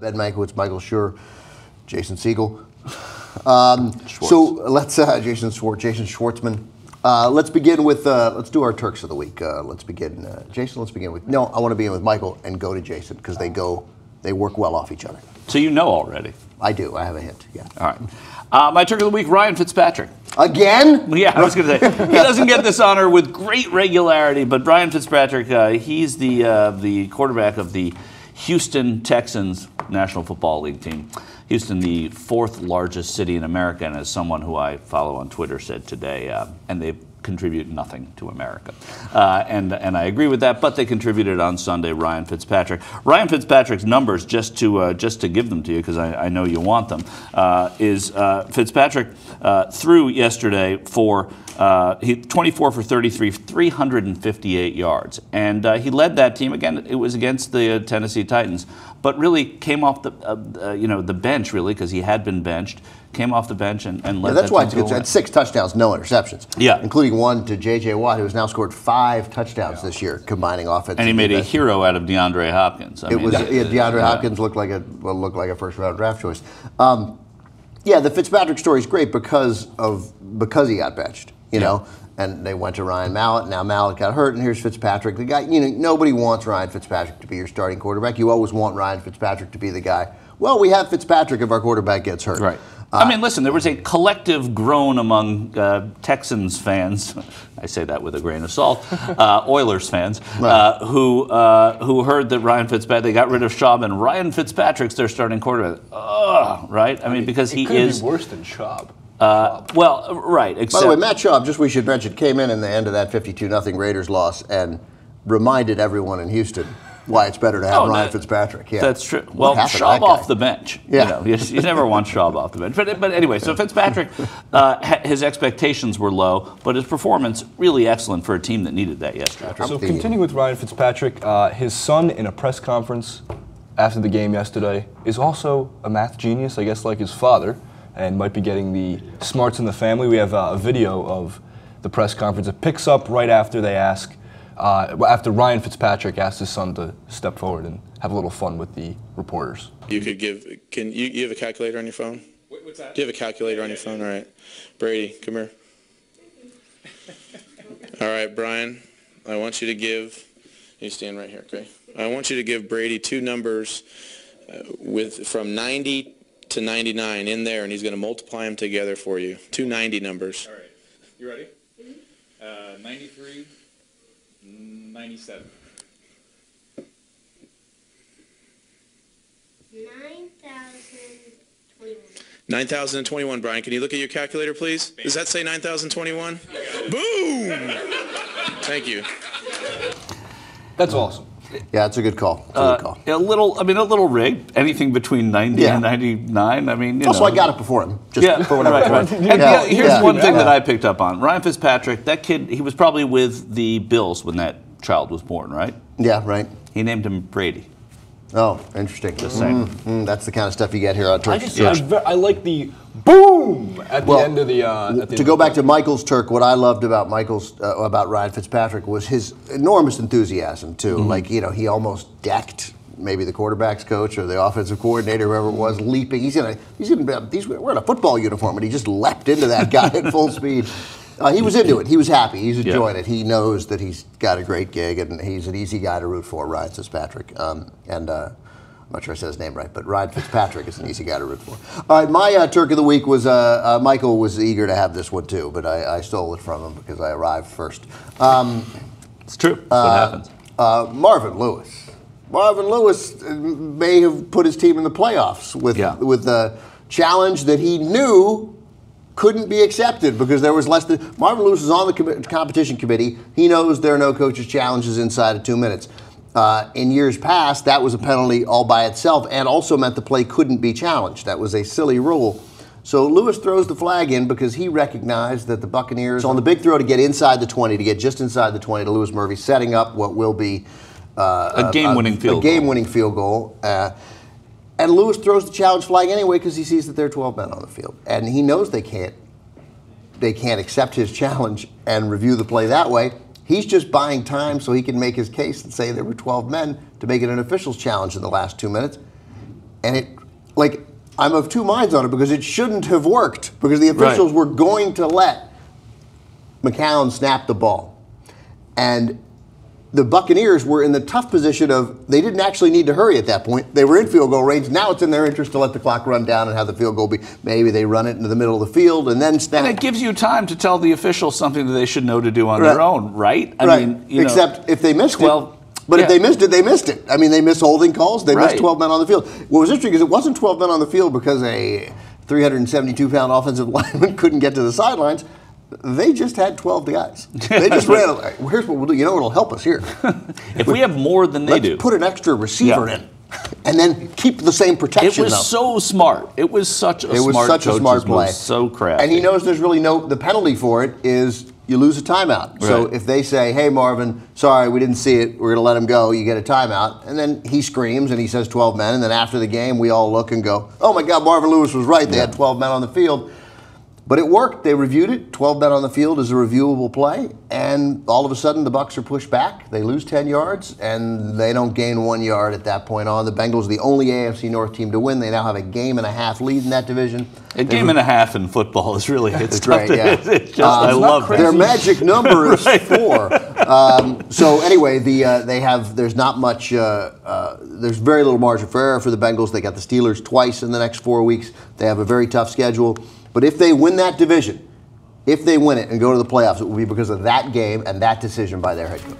Ben Mankiewicz, Michael Schur, Jason Siegel. So let's Jason Schwartzman. Let's begin with let's do our Turks of the week. Let's begin, Jason. Let's begin with I want to begin with Michael and go to Jason because they work well off each other. So you know already. I do. I have a hint. Yeah. All right. My Turk of the week, Ryan Fitzpatrick. Again? Yeah, I was going to say he doesn't get this honor with great regularity, but Ryan Fitzpatrick, he's the quarterback of the Houston Texans National Football League team. Houston, the fourth largest city in America, and as someone who I follow on Twitter said today, and they contribute nothing to America. And I agree with that, but they contributed on Sunday, Ryan Fitzpatrick. Ryan Fitzpatrick's numbers, just to give them to you, because I know you want them, is Fitzpatrick threw yesterday for 24 for 33, 358 yards. And he led that team. Again, it was against the Tennessee Titans, but really came off the bench, really, because he had been benched. Came off the bench and led that's that why team to it's had 6 touchdowns, no interceptions. Yeah. Including one to J.J. Watt, who has now scored 5 touchdowns this year, combining offense. And he made a hero out of DeAndre Hopkins. DeAndre Hopkins looked like a first-round draft choice. The Fitzpatrick story is great because he got benched, you know. And they went to Ryan Mallett. Now Mallett got hurt, and here's Fitzpatrick. The guy, nobody wants Ryan Fitzpatrick to be your starting quarterback. You always want Ryan Fitzpatrick to be the guy. Well, we have Fitzpatrick if our quarterback gets hurt. Right. I mean, listen, there was a collective groan among Texans fans, I say that with a grain of salt, Oilers fans, right. who heard that Ryan Fitzpatrick, they got rid of Schaub, and Ryan Fitzpatrick's their starting quarterback. Right? I mean, because he is... be worse than Schaub. Well, right. Except, by the way, Matt Schaub, we should mention, came in the end of that 52-0 Raiders loss and reminded everyone in Houston why it's better to have Ryan Fitzpatrick. Yeah. That's true. Well, Schaub off the bench. Yeah. You never want Schaub off the bench. But anyway, so Fitzpatrick, his expectations were low, but his performance really excellent for a team that needed that yesterday. So continuing with Ryan Fitzpatrick, his son in a press conference after the game yesterday is also a math genius, I guess like his father, and might be getting the smarts in the family. We have a video of the press conference. It picks up right after they ask, after Ryan Fitzpatrick asked his son to step forward and have a little fun with the reporters. You could give, you have a calculator on your phone? What's that? Do you have a calculator on your phone? All right. Brady, come here. All right, Brian, I want you to give, you stand right here, okay? I want you to give Brady 2 numbers from 90 to 99 in there, and he's going to multiply them together for you. 2 90 numbers. All right. You ready? 93, 97. 9,021, Brian. Can you look at your calculator, please? Does that say 9,021? Boom! Thank you. That's awesome. Yeah, it's a good call. It's a good call. A little rigged. Anything between 90 and 99. I mean, also, I got it before him. Just for whatever. Right. And here's one thing that I picked up on. Ryan Fitzpatrick, that kid, he was probably with the Bills when that child was born, right? Yeah, right. He named him Brady. Oh, interesting. Just saying. That's the kind of stuff you get here on Turk. I like the boom at the end of the. To go back to Michael's Turk, what I loved about about Ryan Fitzpatrick was his enormous enthusiasm too. Like he almost decked maybe the quarterback's coach or the offensive coordinator, whoever it was, leaping. We're in a football uniform, and he just leapt into that guy at full speed. He was into it. He was happy. He's enjoying it. He knows that he's got a great gig, and he's an easy guy to root for, Ryan Fitzpatrick. I'm not sure I said his name right, but Ryan Fitzpatrick is an easy guy to root for. All right, my Turk of the week was Michael was eager to have this one too, but I stole it from him because I arrived first. It's true. That's what happens. Marvin Lewis. Marvin Lewis may have put his team in the playoffs with a challenge that he knew couldn't be accepted because there was less than... Marvin Lewis is on the competition committee. He knows there are no coaches' challenges inside of 2 minutes. In years past, that was a penalty all by itself and also meant the play couldn't be challenged. That was a silly rule. So Lewis throws the flag in because he recognized that the Buccaneers, on the big throw to get inside the 20, to get just inside the 20 to Lewis Murphy, setting up what will be a game-winning field goal. And Lewis throws the challenge flag anyway because he sees that there are 12 men on the field. And he knows they can't accept his challenge and review the play that way. He's just buying time so he can make his case and say there were 12 men to make it an official's challenge in the last 2 minutes. And I'm of two minds on it because it shouldn't have worked because the officials were going to let McCown snap the ball. And the Buccaneers were in the tough position of they didn't actually need to hurry at that point. They were in field goal range. Now it's in their interest to let the clock run down and have the field goal be. Maybe they run it into the middle of the field and then snap. And it gives you time to tell the officials something that they should know to do on their own, right? I mean, except if they missed 12, it. But if they missed it, they missed it. I mean, they missed holding calls. They missed 12 men on the field. What was interesting is it wasn't 12 men on the field because a 372-pound offensive lineman couldn't get to the sidelines. They just had 12 guys. They just ran. Here's what we'll do. You know what'll help us here? If we have more than they do. Let's put an extra receiver in. And then keep the same protection. It was so smart. It was such a smart play. So crafty. And he knows there's really the penalty for it is you lose a timeout. Right. So if they say, hey, Marvin, sorry, we didn't see it. We're going to let him go. You get a timeout. And then he screams and he says 12 men. And then after the game, we all look and go, oh, my God, Marvin Lewis was right. They had 12 men on the field. But it worked. They reviewed it. 12 men on the field is a reviewable play. And all of a sudden, the Bucs are pushed back. They lose 10 yards, and they don't gain 1 yard at that point on. The Bengals are the only AFC North team to win. They now have a game-and-a-half lead in that division. A game-and-a-half in football is really it's great. Yeah. I love that. Their magic number is 4. So anyway, there's not much. There's very little margin for error for the Bengals. They got the Steelers twice in the next 4 weeks. They have a very tough schedule. But if they win that division, if they win it and go to the playoffs, it will be because of that game and that decision by their head coach.